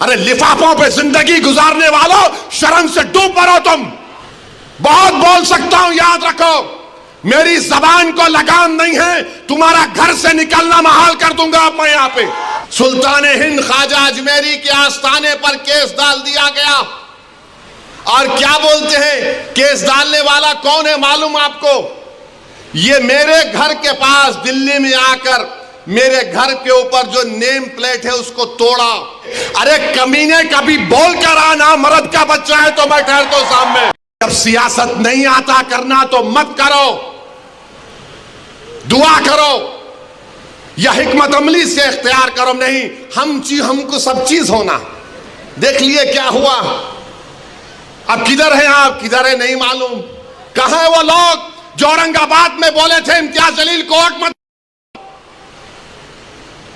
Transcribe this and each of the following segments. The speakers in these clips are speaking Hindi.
अरे लिफाफों पे जिंदगी गुजारने वालों, शर्म से डूब मरो तुम। बहुत बोल सकता हूं, याद रखो, मेरी जबान को लगाम नहीं है, तुम्हारा घर से निकलना महाल कर दूंगा अब मैं यहां पे। सुल्तान हिंद ख्वाजा अजमेरी के आस्थाने पर केस डाल दिया गया। और क्या बोलते हैं, केस डालने वाला कौन है मालूम आपको? ये मेरे घर के पास दिल्ली में आकर मेरे घर के ऊपर जो नेम प्लेट है उसको तोड़ा। अरे कमीने, कभी बोल कर आना, मर्द का बच्चा है तो मैं ठहरता हूं सामने। जब सियासत नहीं आता करना तो मत करो, दुआ करो या हिकमत अमली से इख्तियार करो। नहीं, हमको सब चीज होना। देख लिए क्या हुआ। अब किधर है आप, किधर है नहीं मालूम। कहां है वो लोग जो औरंगाबाद में बोले थे इम्तियाज जलील कोर्ट मत,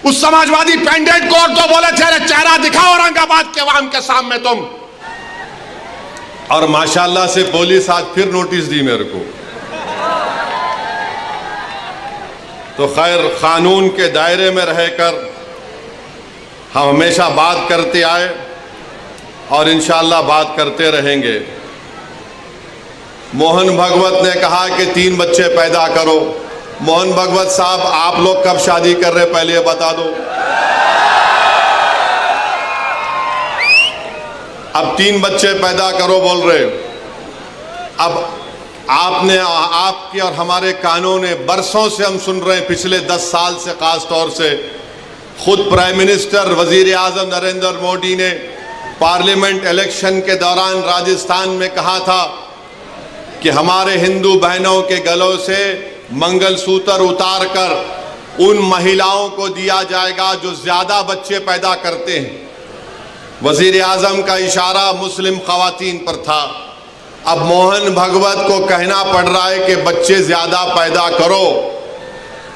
उस समाजवादी पेंडेंट कोर्ट तो बोले थे अरे चेहरा दिखाओ औरंगाबाद के अवाम के सामने तुम। और माशाल्लाह से पुलिस आज फिर नोटिस दी मेरे को। तो खैर, कानून के दायरे में रहकर हम हमेशा बात करते आए और इंशाअल्लाह बात करते रहेंगे। मोहन भगवत ने कहा कि 3 बच्चे पैदा करो। मोहन भगवत साहब, आप लोग कब शादी कर रहे पहले ये बता दो। अब 3 बच्चे पैदा करो बोल रहे। अब आपने, आपके और हमारे कानून ने बरसों से हम सुन रहे हैं, पिछले 10 साल से खास तौर से खुद प्राइम मिनिस्टर वजीर आजम नरेंद्र मोदी ने पार्लियामेंट इलेक्शन के दौरान राजस्थान में कहा था कि हमारे हिंदू बहनों के गलों से मंगलसूत्र उतारकर उन महिलाओं को दिया जाएगा जो ज्यादा बच्चे पैदा करते हैं। वजीर आजम का इशारा मुस्लिम खवातीन पर था। अब मोहन भगवत को कहना पड़ रहा है कि बच्चे ज्यादा पैदा करो।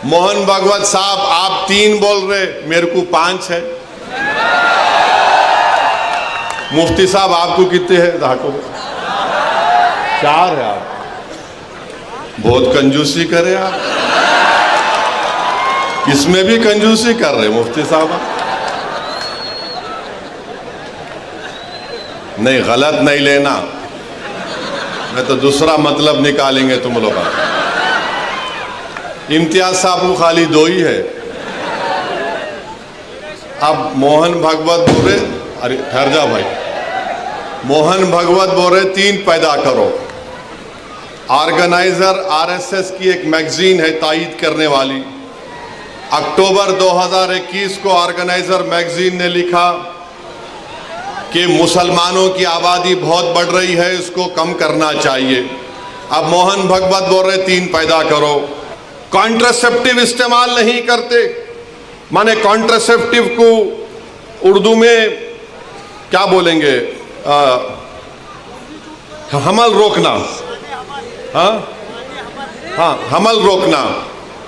मोहन भगवत साहब, आप 3 बोल रहे, मेरे को 5 है। मुफ्ती साहब, आपको कितने हैं? धाको 4 है। आप बहुत कंजूसी करे, आप इसमें भी कंजूसी कर रहे मुफ्ती साहब। नहीं, गलत नहीं लेना, मैं तो दूसरा मतलब निकालेंगे तुम लोग। इम्तियाज साहब को खाली 2 ही है। अब मोहन भगवत बोल रहे, अरे ठहर जा भाई, मोहन भगवत बोल रहे 3 पैदा करो। ऑर्गेनाइजर आरएसएस की एक मैगजीन है तायीद करने वाली। अक्टूबर 2021 को ऑर्गेनाइजर मैगजीन ने लिखा कि मुसलमानों की आबादी बहुत बढ़ रही है, इसको कम करना चाहिए। अब मोहन भगवत बोल रहे 3 पैदा करो। कॉन्ट्रासेप्टिव इस्तेमाल नहीं करते, माने कॉन्ट्रासेप्टिव को उर्दू में क्या बोलेंगे, हमल रोकना। हाँ, हमल रोकना।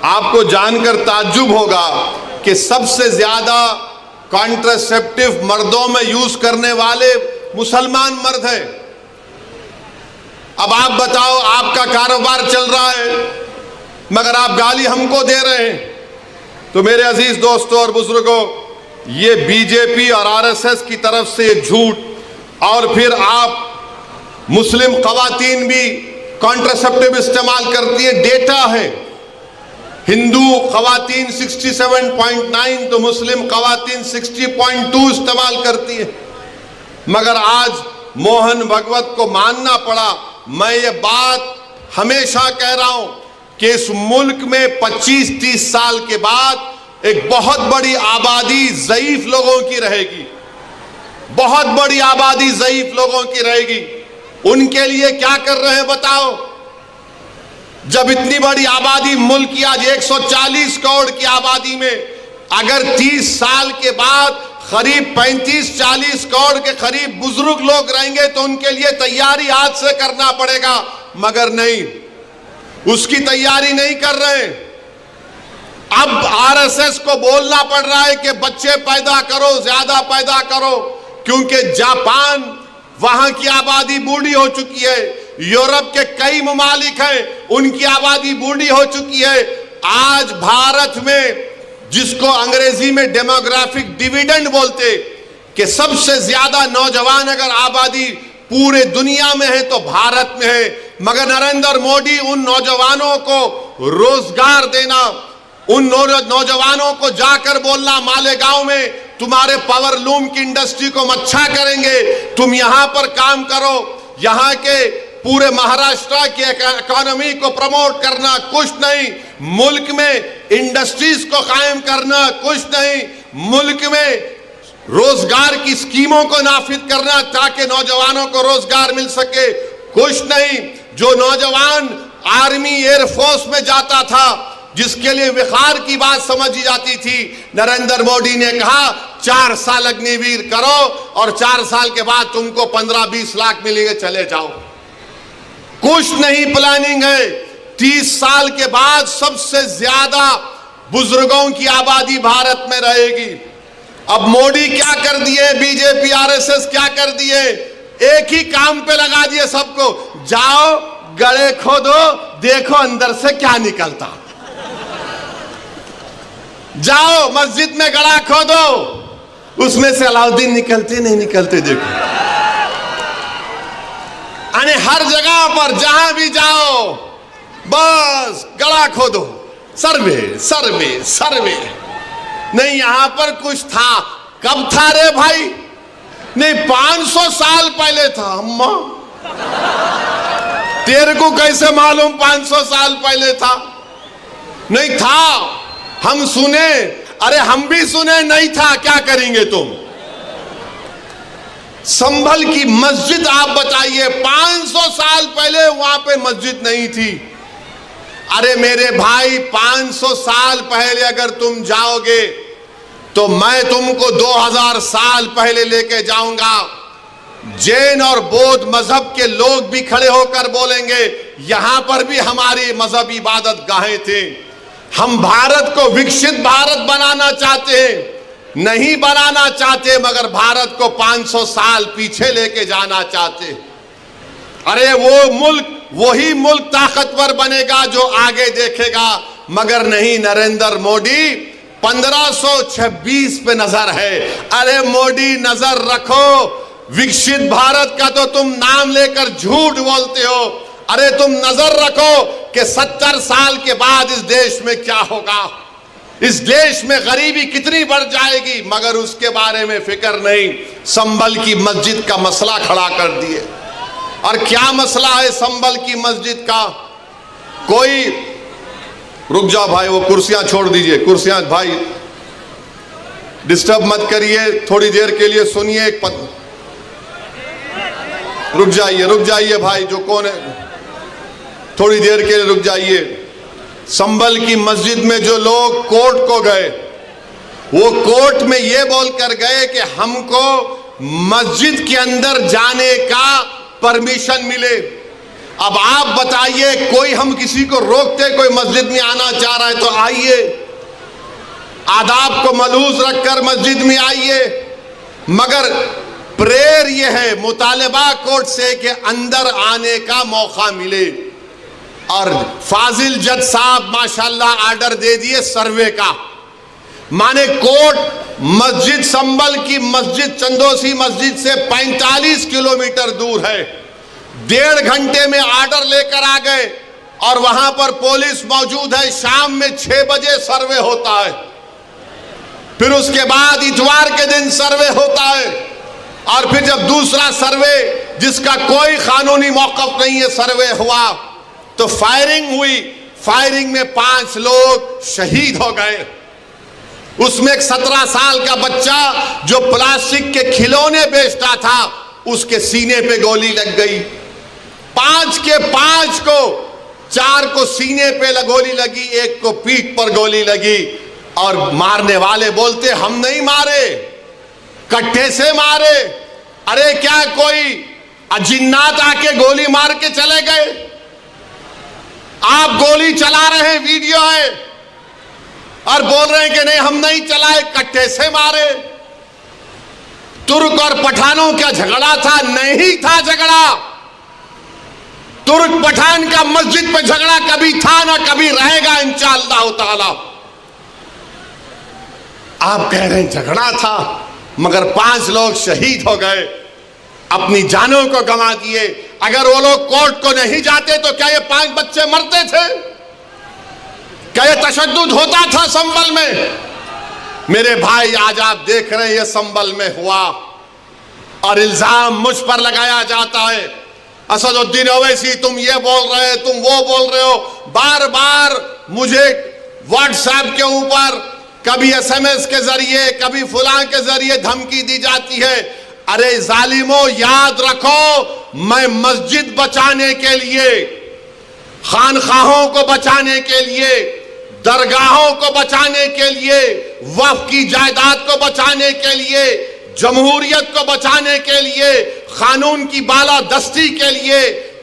आपको जानकर ताज्जुब होगा कि सबसे ज्यादा कॉन्ट्रासेप्टिव मर्दों में यूज करने वाले मुसलमान मर्द हैं। अब आप बताओ, आपका कारोबार चल रहा है मगर आप गाली हमको दे रहे हैं। तो मेरे अजीज दोस्तों और बुजुर्गों, ये बीजेपी और आरएसएस की तरफ से झूठ, और फिर आप मुस्लिम खवातीन भी कॉन्ट्रासेप्टिव इस्तेमाल करती है। डेटा है, हिंदू खवातीन 67.9 तो मुस्लिम खवातीन 60.2 इस्तेमाल करती है। मगर आज मोहन भगवत को मानना पड़ा। मैं ये बात हमेशा कह रहा हूं कि इस मुल्क में 25-30 साल के बाद एक बहुत बड़ी आबादी ज़ईफ लोगों की रहेगी। बहुत बड़ी आबादी ज़ईफ लोगों की रहेगी। उनके लिए क्या कर रहे हैं बताओ? जब इतनी बड़ी आबादी, मुल्क की आज 140 करोड़ की आबादी में अगर 30 साल के बाद करीब 35-40 करोड़ के करीब बुजुर्ग लोग रहेंगे तो उनके लिए तैयारी आज से करना पड़ेगा। मगर नहीं, उसकी तैयारी नहीं कर रहे। अब आरएसएस को बोलना पड़ रहा है कि बच्चे पैदा करो, ज्यादा पैदा करो, क्योंकि जापान, वहां की आबादी बूढ़ी हो चुकी है। यूरोप के कई ममालिक हैं, उनकी आबादी बूढ़ी हो चुकी है। आज भारत में, जिसको अंग्रेजी में डेमोग्राफिक डिविडेंड बोलते, कि सबसे ज्यादा नौजवान अगर आबादी पूरे दुनिया में है तो भारत में है, मगर नरेंद्र मोदी उन नौजवानों को रोजगार देना, उन नौजवानों को जाकर बोलना मालेगांव में तुम्हारे पावर लूम की इंडस्ट्री को हम अच्छा करेंगे, तुम यहां पर काम करो, यहां के पूरे महाराष्ट्र की इकोनॉमी को प्रमोट करना, कुछ नहीं। मुल्क में इंडस्ट्रीज को कायम करना, कुछ नहीं। मुल्क में रोजगार की स्कीमों को नाफिज करना ताकि नौजवानों को रोजगार मिल सके, कुछ नहीं। जो नौजवान आर्मी एयरफोर्स में जाता था, जिसके लिए विखार की बात समझी जाती थी, नरेंद्र मोदी ने कहा 4 साल अग्निवीर करो और 4 साल के बाद तुमको 15-20 लाख मिलेंगे, चले जाओ। कुछ नहीं प्लानिंग है। 30 साल के बाद सबसे ज्यादा बुजुर्गों की आबादी भारत में रहेगी। अब मोदी क्या कर दिए, बीजेपी आरएसएस क्या कर दिए, एक ही काम पे लगा दिए सबको, जाओ गड़े खोदो, देखो अंदर से क्या निकलता। जाओ मस्जिद में गड़ा खोदो, उसमें से अलाउद्दीन निकलते नहीं निकलते देखो। अरे हर जगह पर जहां भी जाओ बस गड़ा खोदो, सर्वे सर्वे सर्वे। नहीं यहां पर कुछ था, कब था रे भाई? नहीं 500 साल पहले था। अम्मा तेरे को कैसे मालूम 500 साल पहले था? नहीं था, हम सुने। अरे हम भी सुने नहीं था, क्या करेंगे तुम? संभल की मस्जिद आप बताइए, 500 साल पहले वहां पे मस्जिद नहीं थी। अरे मेरे भाई 500 साल पहले अगर तुम जाओगे तो मैं तुमको 2000 साल पहले लेके जाऊंगा। जैन और बौद्ध मजहब के लोग भी खड़े होकर बोलेंगे यहां पर भी हमारी मजहब इबादत गाहें थे। हम भारत को विकसित भारत बनाना चाहते हैं, नहीं बनाना चाहते, मगर भारत को 500 साल पीछे लेके जाना चाहते। अरे वो मुल्क, वही मुल्क ताकतवर बनेगा जो आगे देखेगा, मगर नहीं। नरेंद्र मोदी 1526 पे नजर है। अरे मोदी नजर रखो, विकसित भारत का तो तुम नाम लेकर झूठ बोलते हो। अरे तुम नजर रखो कि 70 साल के बाद इस देश में क्या होगा, इस देश में गरीबी कितनी बढ़ जाएगी, मगर उसके बारे में फिक्र नहीं। संभल की मस्जिद का मसला खड़ा कर दिए। और क्या मसला है संभल की मस्जिद का? कोई रुक जाओ भाई, वो कुर्सियां छोड़ दीजिए, कुर्सियां भाई डिस्टर्ब मत करिए, थोड़ी देर के लिए सुनिए। रुक जाइए भाई, जो कौन है, थोड़ी देर के लिए रुक जाइए। संभल की मस्जिद में जो लोग कोर्ट को गए, वो कोर्ट में ये बोलकर गए कि हमको मस्जिद के अंदर जाने का परमिशन मिले। अब आप बताइए, कोई हम किसी को रोकते, कोई मस्जिद में आना चाह रहा है तो आइए, आदाब को मलहूज रखकर मस्जिद में आइए। मगर प्रेयर ये है, मुतालिबा कोर्ट से कि अंदर आने का मौका मिले। और फाजिल जज साहब माशाल्लाह आर्डर दे दिए सर्वे का, माने कोर्ट मस्जिद संभल की मस्जिद चंदोसी मस्जिद से 45 किलोमीटर दूर है। 1.5 घंटे में आर्डर लेकर आ गए और वहां पर पुलिस मौजूद है। शाम में 6 बजे सर्वे होता है, फिर उसके बाद इतवार के दिन सर्वे होता है, और फिर जब दूसरा सर्वे जिसका कोई कानूनी मौक़िफ़ नहीं है सर्वे हुआ तो फायरिंग हुई। फायरिंग में 5 लोग शहीद हो गए। उसमें एक 17 साल का बच्चा जो प्लास्टिक के खिलौने बेचता था, उसके सीने पे गोली लग गई। 5 के 5 को, 4 को सीने पे गोली लगी, 1 को पीठ पर गोली लगी। और मारने वाले बोलते हम नहीं मारे, कट्टे से मारे। अरे क्या कोई अजिन्नात आके गोली मार के चले गए? आप गोली चला रहे हैं, वीडियो है, और बोल रहे हैं कि नहीं हम नहीं चलाए, कट्टे से मारे। तुर्क और पठानों का झगड़ा था? नहीं था झगड़ा। तुर्क पठान का मस्जिद पे झगड़ा कभी था ना कभी रहेगा इंशाअल्लाह ताला। आप कह रहे हैं झगड़ा था, मगर 5 लोग शहीद हो गए, अपनी जानों को गंवा दिए। अगर वो लोग कोर्ट को नहीं जाते तो क्या ये 5 बच्चे मरते थे? क्या ये तशद्दुद होता था संभल में? मेरे भाई, आज आप देख रहे हैं ये संभल में हुआ और इल्जाम मुझ पर लगाया जाता है। असदुद्दीन ओवैसी तुम ये बोल रहे हो, तुम वो बोल रहे हो। बार बार मुझे व्हाट्सएप के ऊपर कभी SMS के जरिए, कभी फुलां के जरिए धमकी दी जाती है। अरे जालिमों, याद रखो, मैं मस्जिद बचाने के लिए, खानखाहों को बचाने के लिए, दरगाहों को बचाने के लिए, वक्फ की जायदाद को बचाने के लिए, जमहूरियत को बचाने के लिए, कानून की बालादस्ती के लिए,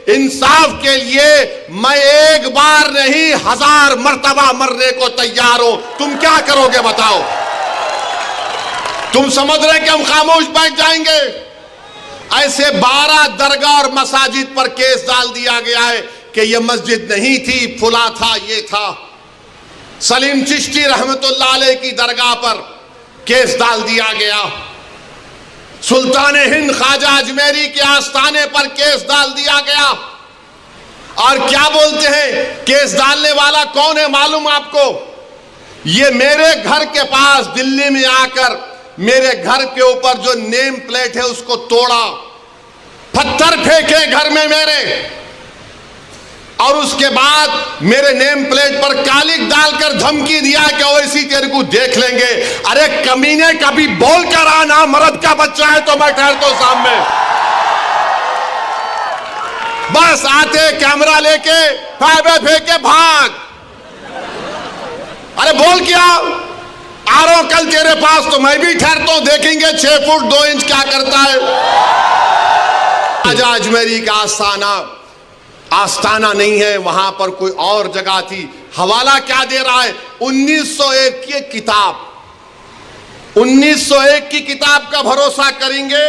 इंसाफ के लिए मैं एक बार नहीं 1000 मर्तबा मरने को तैयार हूं। तुम क्या करोगे बताओ? तुम समझ रहे कि हम खामोश बैठ जाएंगे? ऐसे 12 दरगाह और मसाजिद पर केस डाल दिया गया है कि यह मस्जिद नहीं थी, फुला था, ये था। सलीम चिश्ती रहमतुल्लाह अलैह की दरगाह पर केस डाल दिया गया। सुल्तान हिंद ख्वाजा अजमेरी के आस्थाने पर केस डाल दिया गया। और क्या बोलते हैं, केस डालने वाला कौन है मालूम आपको? ये मेरे घर के पास दिल्ली में आकर मेरे घर के ऊपर जो नेम प्लेट है उसको तोड़ा, पत्थर फेंके घर में मेरे, और उसके बाद मेरे नेम प्लेट पर कालिक डालकर धमकी दिया कि ओवैसी तेरे को देख लेंगे। अरे कमीने, कभी बोल कर आना, मर्द का बच्चा है तो मैं ठहरता हूं सामने। बस आते कैमरा लेके फाइबर फेंके भाग। अरे बोल क्या आ रहा हूं कल तेरे पास तो मैं भी ठहरता हूं, देखेंगे 6 फुट 2 इंच क्या करता है। ख्वाजा अजमेरी का आस्थाना नहीं है, वहां पर कोई और जगह थी। हवाला क्या दे रहा है? 1901 की किताब, 1901 की किताब का भरोसा करेंगे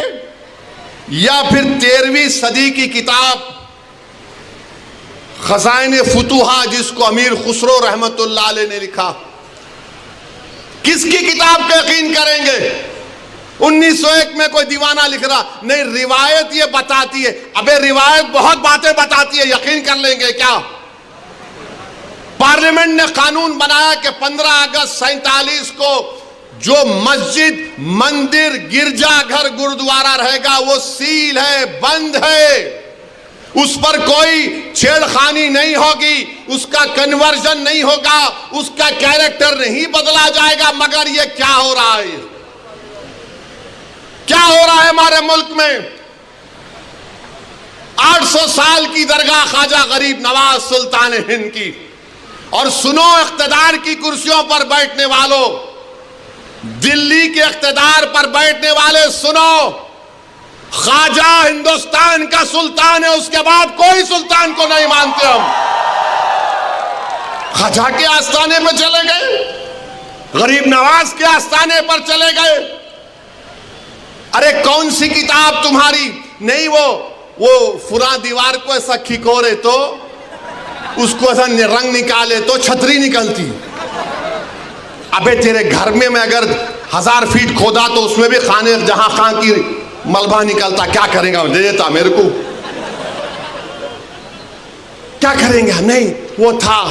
या फिर 13वीं सदी की किताब खजाइने फुतुहा, जिसको अमीर खुसरो रहमतुल्लाह अलैह ने लिखा? किसकी किताब का यकीन करेंगे? 1901 में कोई दीवाना लिख रहा नहीं, रिवायत ये बताती है। अबे रिवायत बहुत बातें बताती है, यकीन कर लेंगे क्या? पार्लियामेंट ने कानून बनाया कि 15 अगस्त 47 को जो मस्जिद, मंदिर, गिरजाघर, गुरुद्वारा रहेगा वो सील है, बंद है, उस पर कोई छेड़खानी नहीं होगी, उसका कन्वर्जन नहीं होगा, उसका कैरेक्टर नहीं बदला जाएगा। मगर ये क्या हो रहा है? क्या हो रहा है हमारे मुल्क में? 800 साल की दरगाह ख्वाजा गरीब नवाज सुल्तान हिंद की। और सुनो इख्तिदार की कुर्सियों पर बैठने वालों, दिल्ली के इख्तिदार पर बैठने वाले सुनो, ख्वाजा हिंदुस्तान का सुल्तान है, उसके बाद कोई सुल्तान को नहीं मानते हम। ख्वाजा के आस्थाने पर चले गए, गरीब नवाज के आस्थाने पर चले गए। अरे कौन सी किताब तुम्हारी? नहीं, वो फुला दीवार को ऐसा खिकोरे तो उसको ऐसा रंग निकाले तो छतरी निकलती। अबे तेरे घर में मैं अगर 1000 फीट खोदा तो उसमें भी खाने जहां खां की मलबा निकलता, क्या करेगा? दे देता मेरे को, क्या करेंगे? नहीं, वो था।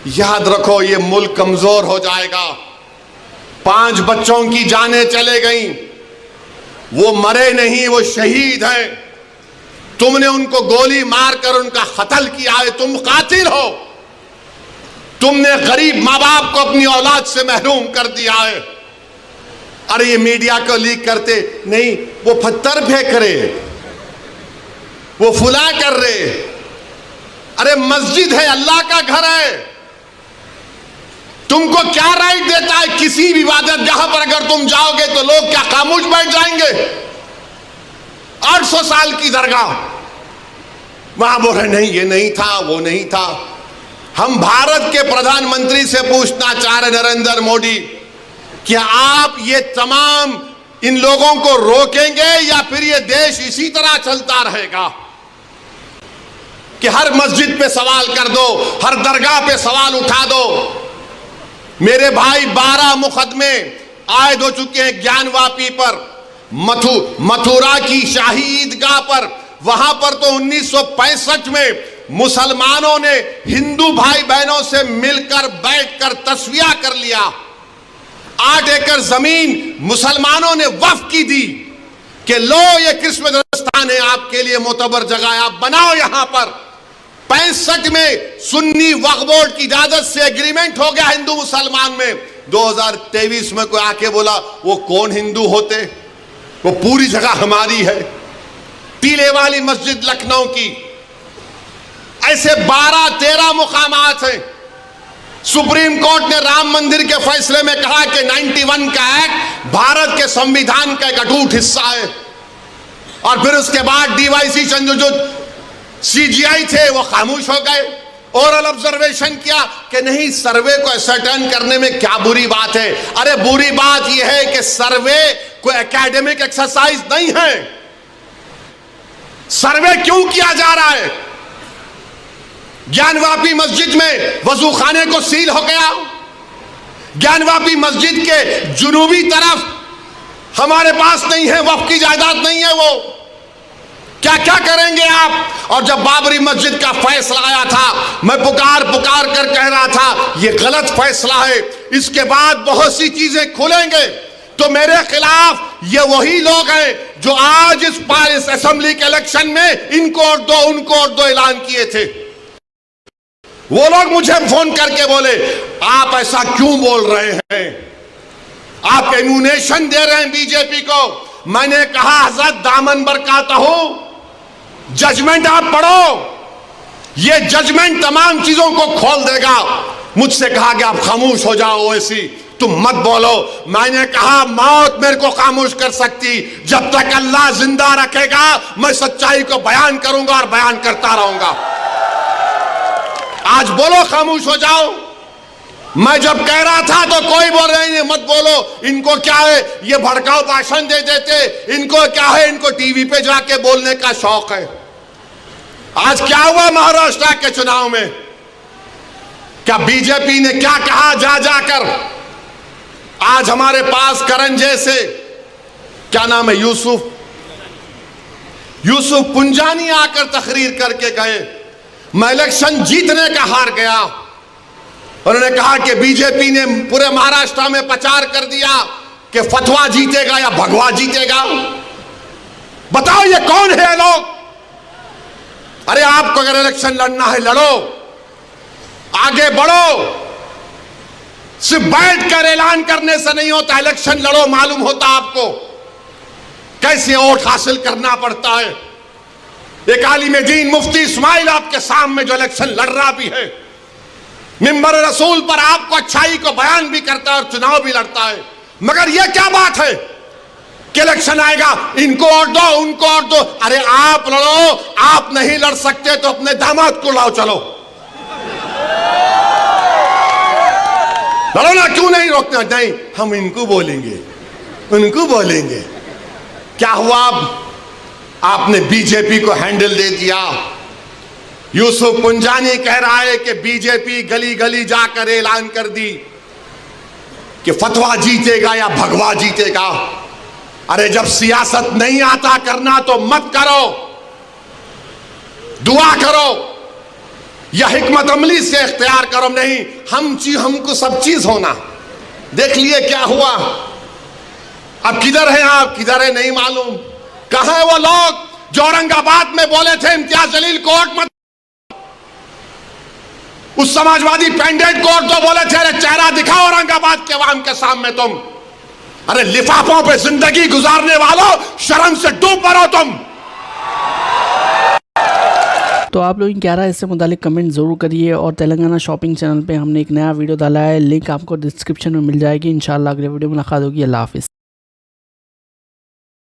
याद रखो, ये मुल्क कमजोर हो जाएगा। 5 बच्चों की जानें चले गई, वो मरे नहीं, वो शहीद हैं। तुमने उनको गोली मारकर उनका कत्ल किया है, तुम कातिल हो। तुमने गरीब माँ बाप को अपनी औलाद से महरूम कर दिया है। अरे ये मीडिया को लीक करते नहीं, वो पत्थर फेंक रहे, वो फुला कर रहे। अरे मस्जिद है, अल्लाह का घर है, तुमको क्या राइट देता है किसी भी इबादत जहां पर अगर तुम जाओगे तो लोग क्या खामोश बैठ जाएंगे? 800 साल की दरगाह, वहां बोल रहे नहीं ये नहीं था, वो नहीं था। हम भारत के प्रधानमंत्री से पूछना चाह रहे नरेंद्र मोदी, क्या आप ये तमाम इन लोगों को रोकेंगे या फिर ये देश इसी तरह चलता रहेगा कि हर मस्जिद पे सवाल कर दो, हर दरगाह पे सवाल उठा दो? मेरे भाई 12 मुकदमे आयद हो चुके हैं ज्ञानवापी पर, मथुरा की शाही ईदगाह पर। वहां पर तो 1965 में मुसलमानों ने हिंदू भाई बहनों से मिलकर बैठकर तस्वीया कर लिया। 8 एकड़ जमीन मुसलमानों ने वक्फ की दी कि लो ये किस्मत-ए-दस्तान है, आपके लिए मोतबर जगह है, आप बनाओ यहां पर। 65 में सुन्नी वक्फ बोर्ड की इजाजत से एग्रीमेंट हो गया हिंदू मुसलमान में। 2023 में कोई आके बोला वो कौन हिंदू होते, वो पूरी जगह हमारी है। टीले वाली मस्जिद लखनऊ की, ऐसे 12-13 मुकामात हैं। सुप्रीम कोर्ट ने राम मंदिर के फैसले में कहा कि 91 का एक्ट भारत के संविधान का एक अटूट हिस्सा है। और फिर उसके बाद डीवाईसी चंद्रचूड़ सीजीआई थे वो खामोश हो गए। ओरल ऑब्जर्वेशन किया कि नहीं, सर्वे को असर्टेन करने में क्या बुरी बात है। अरे बुरी बात यह है कि सर्वे कोई एकेडमिक एक्सरसाइज नहीं है। सर्वे क्यों किया जा रहा है? ज्ञानवापी मस्जिद में वजू खाने को सील हो गया। ज्ञानवापी मस्जिद के जुनूबी तरफ हमारे पास नहीं है, वक्फ की जायदाद नहीं है। वो क्या क्या करेंगे आप? और जब बाबरी मस्जिद का फैसला आया था, मैं पुकार कर कह रहा था ये गलत फैसला है, इसके बाद बहुत सी चीजें खुलेंगे। तो मेरे खिलाफ ये वही लोग हैं जो आज इस असेंबली के इलेक्शन में इनको और दो उनको और दो ऐलान किए थे। वो लोग मुझे फोन करके बोले आप ऐसा क्यों बोल रहे हैं, आप एम्यूनेशन दे रहे हैं बीजेपी को। मैंने कहा हजरत दामन बरकाता हूं, जजमेंट आप पढ़ो, ये जजमेंट तमाम चीजों को खोल देगा। मुझसे कहा कि आप खामोश हो जाओ, ओवैसी तुम मत बोलो। मैंने कहा मौत मेरे को खामोश कर सकती, जब तक अल्लाह जिंदा रखेगा मैं सच्चाई को बयान करूंगा और बयान करता रहूंगा। आज बोलो खामोश हो जाओ। मैं जब कह रहा था तो कोई बोल रहे हैं मत बोलो, इनको क्या है, ये भड़काऊ भाषण दे देते, इनको क्या है, इनको टीवी पे जाके बोलने का शौक है। आज क्या हुआ महाराष्ट्र के चुनाव में? क्या बीजेपी ने क्या कहा जा जाकर? आज हमारे पास करण जैसे, क्या नाम है, यूसुफ पुंजानी आकर तकरीर करके गए मैं इलेक्शन जीतने का हार गया। उन्होंने कहा कि बीजेपी ने पूरे महाराष्ट्र में प्रचार कर दिया कि फतवा जीतेगा या भगवा जीतेगा। बताओ ये कौन है लोग? अरे आपको अगर इलेक्शन लड़ना है लड़ो, आगे बढ़ो, सिर्फ बैठकर ऐलान करने से नहीं होता, इलेक्शन लड़ो, मालूम होता आपको कैसे वोट हासिल करना पड़ता है। एक आलिम दीन मुफ्ती इस्माइल आपके सामने जो इलेक्शन लड़ रहा भी है, मिंबर रसूल पर आपको अच्छाई को बयान भी करता है और चुनाव भी लड़ता है। मगर यह क्या बात है कि इलेक्शन आएगा इनको और दो उनको और दो। अरे आप लड़ो, आप नहीं लड़ सकते तो अपने दामाद को लाओ, चलो लड़ो ना, क्यों नहीं रोकना? नहीं, हम इनको बोलेंगे उनको बोलेंगे। क्या हुआ? आपने बीजेपी को हैंडल दे दिया। यूसुफ पुंजानी कह रहा है कि बीजेपी गली गली जाकर ऐलान कर दी कि फतवा जीतेगा या भगवा जीतेगा। अरे जब सियासत नहीं आता करना तो मत करो, दुआ करो या हिकमत अमली से इख्तियार करो। नहीं, हमको सब चीज होना। देख लिए क्या हुआ। अब किधर है आप, किधर है नहीं मालूम। कहां है वो लोग जो औरंगाबाद में बोले थे इम्तियाज जलील कोर्ट मत, उस समाजवादी पैंडेट कोर्ट तो बोले थे अरे चेहरा दिखाओ औरंगाबाद के अवाम के सामने तुम। अरे लिफाफों पे जिंदगी गुजारने वालों, शर्म से डूब मरो तुम। तो आप लोग क्या रहा है इससे मुतालिक कमेंट ज़रूर करिए। और तेलंगाना शॉपिंग चैनल पे हमने एक नया वीडियो डाला है, लिंक आपको डिस्क्रिप्शन में मिल जाएगी। इंशाल्लाह अगले वीडियो में मुलाकात होगी। अल्लाह हाफिज़।